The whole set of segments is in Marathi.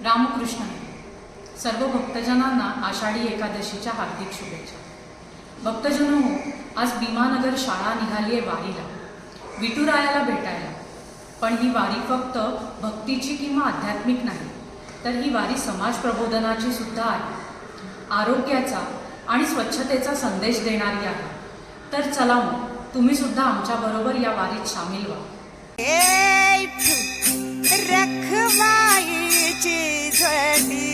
रामकृष्ण सर्व भक्तजनांना आषाढी एकादशीच्या हार्दिक शुभेच्छा। भक्तजनो, आज भीमानगर शाळा निघाली आहे वारीला, विठुरायाला भेटायला। पण ही वारी फक्त भक्तीची किंवा आध्यात्मिक नाही, तर ही वारी समाज प्रबोधनाची सुद्धा आहे, आरोग्याचा आणि स्वच्छतेचा संदेश देणारी आहे। तर चला मग तुम्ही सुद्धा आमच्या बरोबर या वारीत सामील व्हा। रखवाईची झडी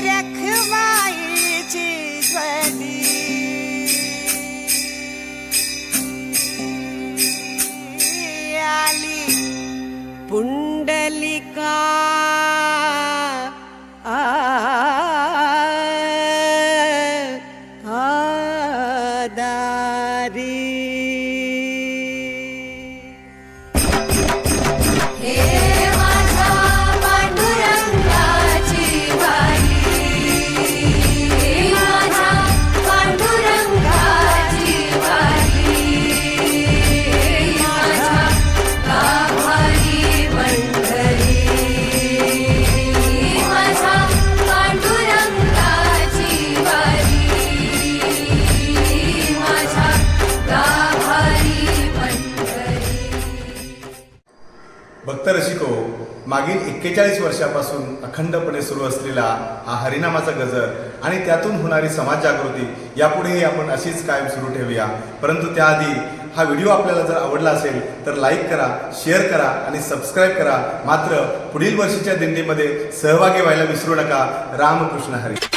रखवाईची झडी आली पुंडलिका भक्त रसिको, मागील 41 वर्षापासून अखंडपणे सुरू असलेला हा हरिनामाचा गजर आणि त्यातून होणारी समाज जागृती यापुढेही आपण अशीच कायम सुरू ठेवूया। परंतु त्याआधी हा व्हिडिओ आपल्याला जर आवडला असेल तर लाईक करा, शेअर करा आणि सबस्क्राईब करा। मात्र पुढील वर्षीच्या दिंडीमध्ये सहभागी व्हायला विसरू नका। रामकृष्ण हरी।